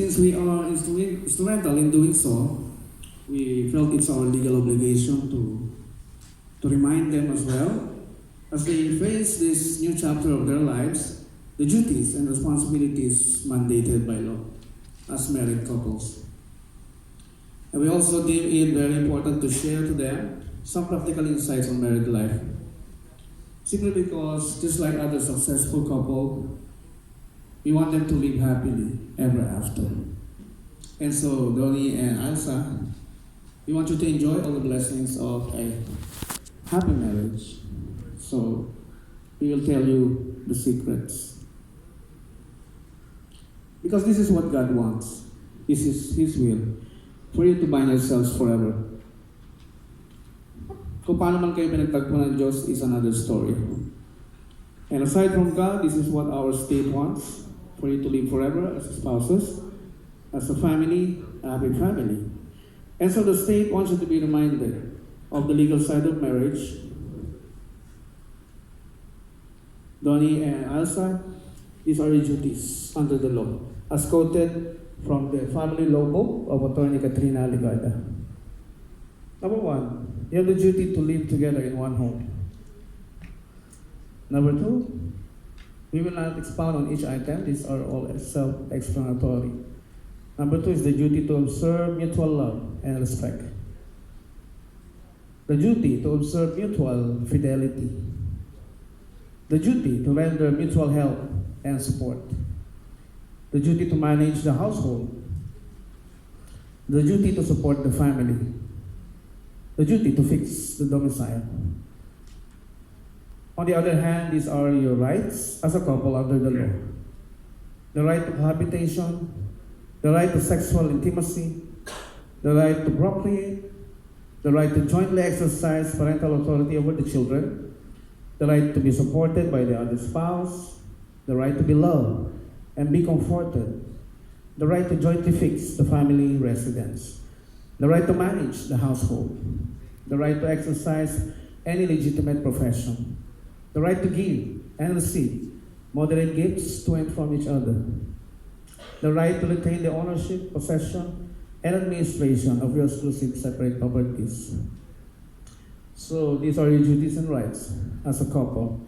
since we are instrumental in doing so, we felt it's our legal obligation to remind them as well, as they face this new chapter of their lives, the duties and responsibilities mandated by law as married couples. And we also deem it very important to share to them some practical insights on married life. Simply because, just like other successful couple, we want them to live happily ever after. And so, Donnie and Elsa, we want you to enjoy all the blessings of a happy marriage. So, we will tell you the secrets. Because this is what God wants. This is His will. For you to bind yourselves forever. Kung paano man kayo pinagtagpo ng Diyos is another story. And aside from God, this is what our state wants. For you to live forever as spouses, as a family, a happy family. And so the state wants you to be reminded of the legal side of marriage. Donnie and Elsa, these are your duties under the law, as quoted from the family law book of Attorney Katrina Ligada. Number one, you have the duty to live together in one home. Number two, we will not expound on each item. These are all self-explanatory. Number two is the duty to observe mutual love and respect. The duty to observe mutual fidelity. The duty to render mutual help and support. The duty to manage the household. The duty to support the family. The duty to fix the domicile. On the other hand, these are your rights as a couple under the law. The right to cohabitation, the right to sexual intimacy, the right to procreate, the right to jointly exercise parental authority over the children, the right to be supported by the other spouse, the right to be loved and be comforted, the right to jointly fix the family residence, the right to manage the household, the right to exercise any legitimate profession, the right to give and receive moderate gifts to and from each other, the right to retain the ownership, possession, and administration of your exclusive separate properties. So these are your duties and rights as a couple.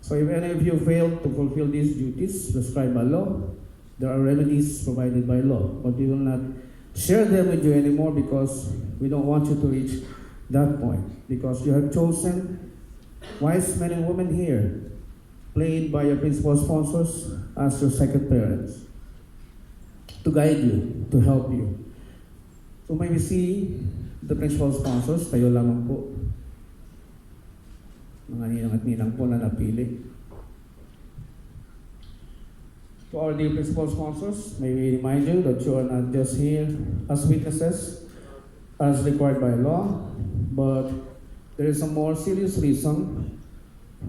So if any of you fail to fulfill these duties prescribed by law, there are remedies provided by law. But we will not share them with you anymore because we don't want you to reach that point. Because you have chosen wise men and women here, played by your principal sponsors as your second parents, to guide you, to help you. So may we see the principal sponsors, tayo lamang po. Mga ninang at ninang po na napili. To our dear principal sponsors, may we remind you that you are not just here as witnesses, as required by law, but there is a more serious reason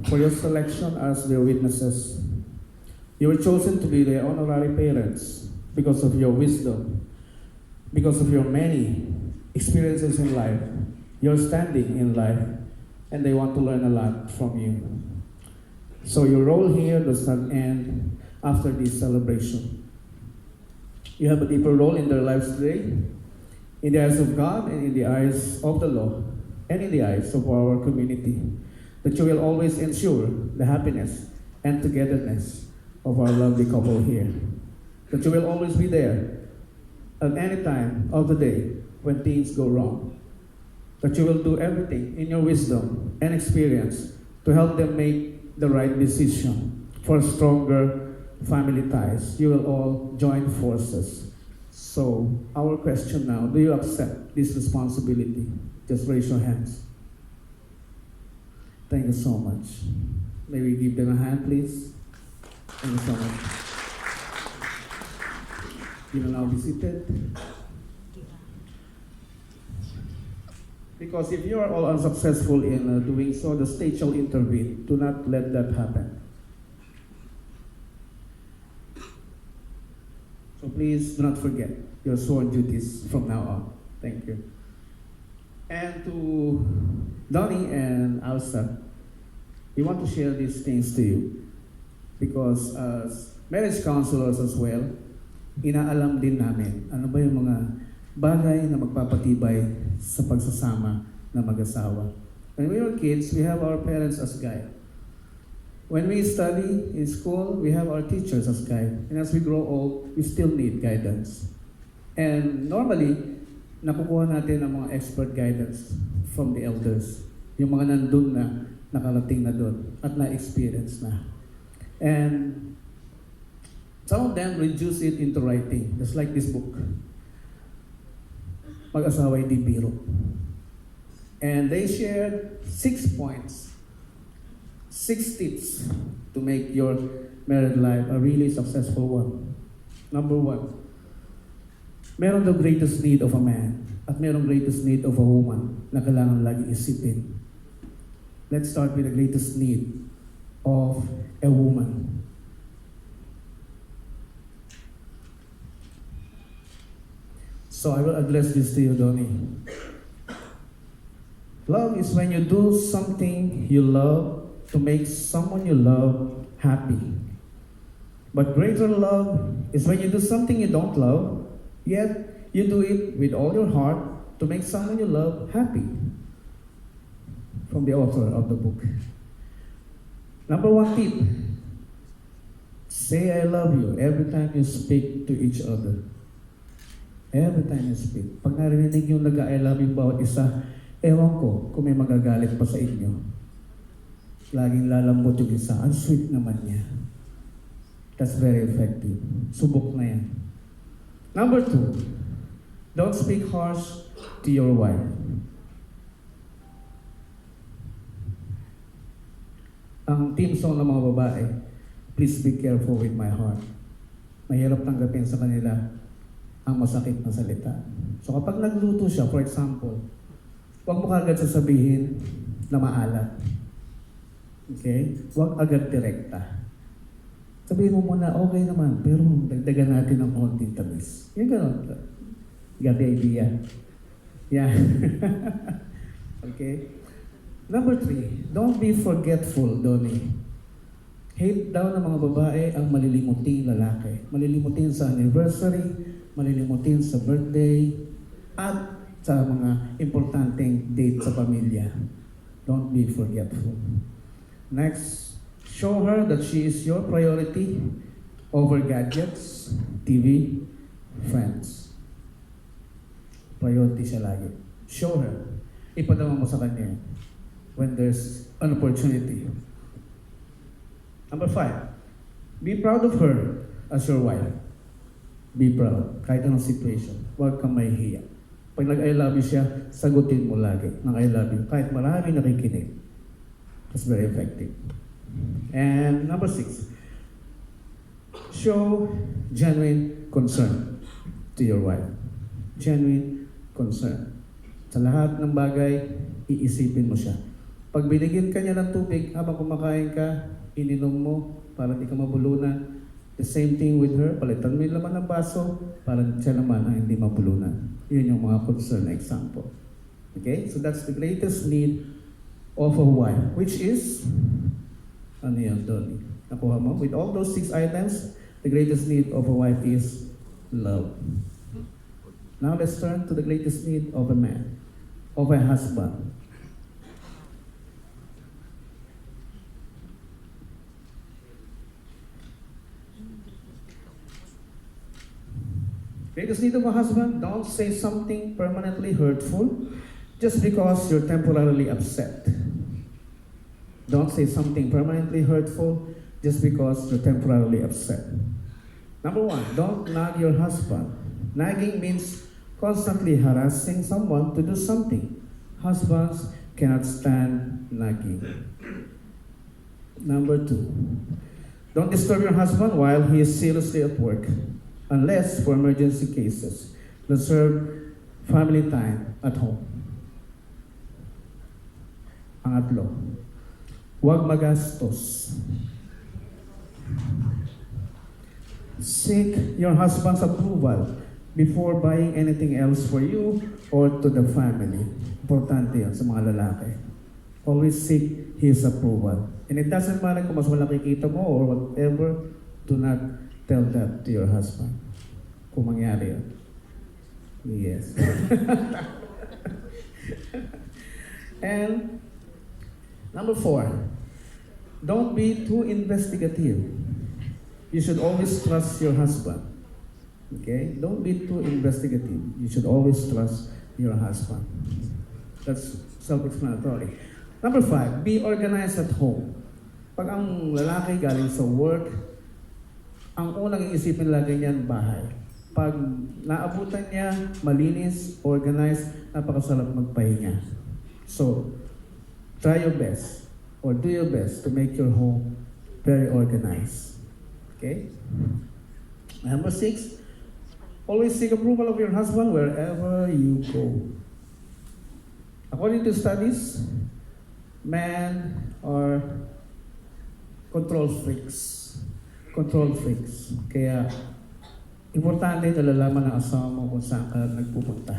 for your selection as their witnesses. You were chosen to be their honorary parents because of your wisdom, because of your many experiences in life, your standing in life, and they want to learn a lot from you. So your role here does not end after this celebration. You have a deeper role in their lives today, in the eyes of God and in the eyes of the law, and in the eyes of our community, that you will always ensure the happiness and togetherness of our lovely couple here. That you will always be there at any time of the day when things go wrong. That you will do everything in your wisdom and experience to help them make the right decision for stronger family ties. You will all join forces. So, our question now, do you accept this responsibility? Just raise your hands. Thank you so much. May we give them a hand, please? Thank you so much. You will now be seated. Because if you are all unsuccessful in doing so, the state shall intervene. Do not let that happen. So please do not forget your sworn duties from now on. Thank you. And to Donnie and Elsa, we want to share these things to you because as marriage counselors as well, inaalam din namin ano ba yung mga bagay na magpapatibay sa pagsasama ng mag-asawa. When we were kids, we have our parents as guide. When we study in school, we have our teachers as guide. And as we grow old, we still need guidance. And normally, nakukuha natin ang mga expert guidance from the elders. Yung mga nandun na, nakarating na doon at na-experience na. And some of them reduce it into writing, just like this book. Mag-asawa hindi biro. And they shared 6 points, 6 tips to make your married life a really successful one. Number 1, meron the greatest need of a man at meron greatest need of a woman na kailangan lagi isipin. Let's start with the greatest need of a woman. So I will address this to you, Donnie. Love is when you do something you love to make someone you love happy. But greater love is when you do something you don't love, yet you do it with all your heart to make someone you love happy. From the author of the book. Number 1 tip. Say I love you every time you speak to each other. Every time you speak. Pag narinig yung nag-I love you bawat isa, ewan ko kung may magagalit pa sa inyo. Laging lalambot yung isa. Ang sweet naman niya. That's very effective. Subok na yan. Number 2, don't speak harsh to your wife. Ang theme song ng mga babae, please be careful with my heart. Mahirap tanggapin sa kanila ang masakit na salita. So kapag nagluto siya, for example, huwag mo kagad sasabihin na maalat. Okay? Huwag agad direkta. Sabihin mo muna, okay naman, pero dagdagan natin ng konting tamis. Yung gano'n. Got the idea? Yeah. Okay? Number 3, don't be forgetful, Donnie. Hate daw ng mga babae ang malilimuting lalaki. Malilimutin sa anniversary, malilimutin sa birthday, at sa mga importanteng date sa pamilya. Don't be forgetful. Next, show her that she is your priority over gadgets, TV, friends. Priority siya lagi. Show her. Ipadama mo sa kanya when there's an opportunity. Number 5, be proud of her as your wife. Be proud. Kahit anong situation. Huwag kang mahihiya. Pag nag-I love you siya, sagutin mo lagi ng I love you. Kahit marami nakikinig. That's very effective. And number 6, show genuine concern to your wife. Genuine concern. Sa lahat ng bagay, iisipin mo siya. Pag binigyan ka niya ng tubig, habang kumakain ka, ininom mo para di ka mabulunan. The same thing with her, palitan mo yung laman ng baso para siya naman ang hindi mabulunan. Yun yung mga concern na example. Okay? So that's the greatest need of a wife, which is, ano yun, Donnie? Nakuha mo? With all those 6 items, the greatest need of a wife is love. Now let's turn to the greatest need of a man, of a husband. Greatest need of a husband, don't say something permanently hurtful just because you're temporarily upset. Don't say something permanently hurtful just because you're temporarily upset. Number 1, don't nag your husband. Nagging means constantly harassing someone to do something. Husbands cannot stand nagging. Number 2, don't disturb your husband while he is seriously at work. Unless for emergency cases. Reserve family time at home. Pangatlo, huwag magastos. Seek your husband's approval before buying anything else for you or to the family. Importante yan sa mga lalaki. Always seek his approval. And it doesn't matter kung mas malaki kita mo or whatever, do not tell that to your husband. kung mangyari yun. Yes. And number 4, don't be too investigative. You should always trust your husband. Okay? Don't be too investigative. You should always trust your husband. That's self-explanatory. Number 5, be organized at home. Pag ang lalaki galing sa work, ang unang iisipin lagi niyan bahay. Pag naabutan niya, malinis, organized, napakasarap magpahinga. So, try your best or do your best to make your home very organized. Okay? Number 6, always seek approval of your husband wherever you go. According to studies, men are control freaks. Control freaks. Kaya, importante nalalaman ng asawa mo kung saan ka nagpupunta.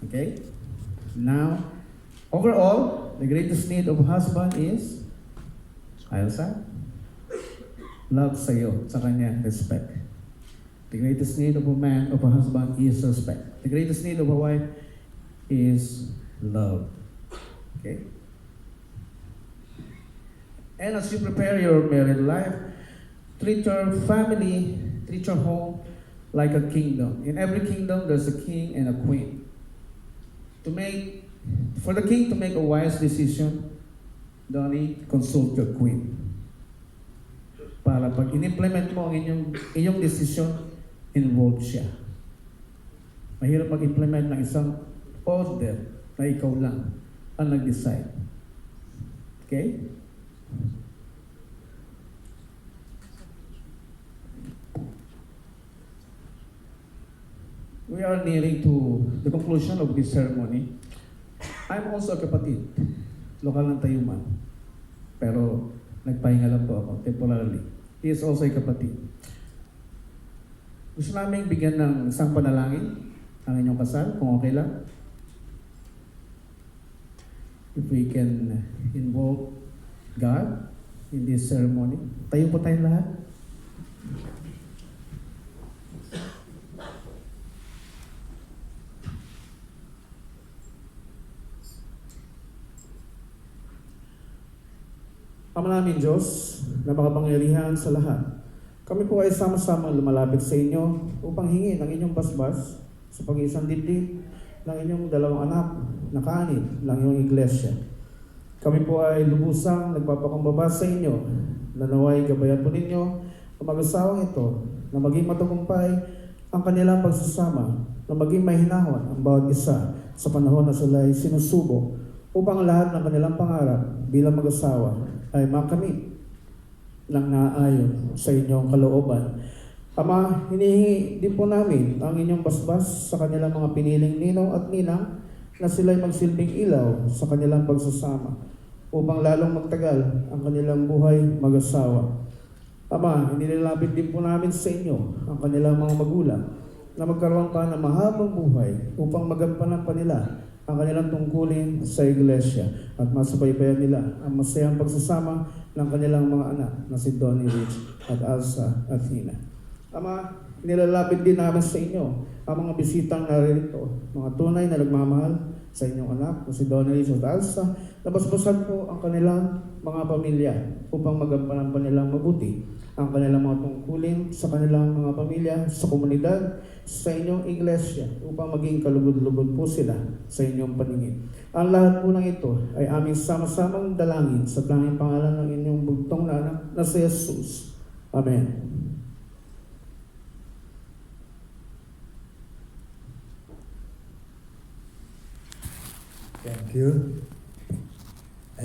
Okay? Now, overall, the greatest need of a husband is, ayaw sa? Love sa'yo, sa kanya, respect. The greatest need of a man, of a husband is respect. The greatest need of a wife is love. Okay? And as you prepare your married life, treat your family, treat your home like a kingdom. In every kingdom, there's a king and a queen. For the king to make a wise decision, Thani, consult your queen. Para pag in-implement mo ang inyong decision, involve siya. Mahirap mag-implement ng isang order na ikaw lang ang nag-decide. Okay? We are nearing to the conclusion of this ceremony. I'm also a kapatid, lokal ng Tayuman. Pero nagpahinga lang po ako temporarily. He is also a kapatid. Gusto namin bigyan ng isang panalangin ang inyong kasal, kung okay lang. If we can involve God in this ceremony. Tayo po tayong lahat. Ama namin Diyos, na makapangyarihan sa lahat, kami po ay sama-sama lumalapit sa inyo upang hingin ang inyong basbas sa pag-iisang dibdib ng inyong dalawang anak na kaanib ng inyong iglesia. Kami po ay lubusang nagpapakumbaba sa inyo na naway gabayan po ninyo ang mag-asawang ito na maging matagumpay ang kanilang pagsasama, na maging mahinahon ang bawat isa sa panahon na sila ay sinusubok upang lahat ng kanilang pangarap bilang mag-asawa ay makamit ng naayon sa inyong kalooban. Ama, hinihingi din po namin ang inyong basbas sa kanilang mga piniling ninong at ninang na sila'y magsilbing ilaw sa kanilang pagsasama upang lalong magtagal ang kanilang buhay mag-asawa. Ama, inilalapit din po namin sa inyo ang kanilang mga magulang na magkaroon pa ng mahabang buhay upang magampanan pa nila ang kanilang tungkulin sa iglesia at masubaybayan nila ang masayang pagsasama ng kanilang mga anak na si Donnie, Rites at Elsa at Hina. Ama, nilalapit din namin sa inyo ang mga bisitang narito, mga tunay na nagmamahal sa inyong anak na si Donnie, Rites at Elsa, na basbasan po ang kanilang mga pamilya upang magampanan pa nilang mabuti ang kanilang mga tungkulin sa kanilang mga pamilya, sa komunidad, sa inyong iglesia, upang maging kalugod-lugod po sila sa inyong paningin. Ang lahat po ng ito ay aming sama-samang dalangin sa tanging pangalan ng inyong bugtong na anak na si Jesus. Amen. Thank you.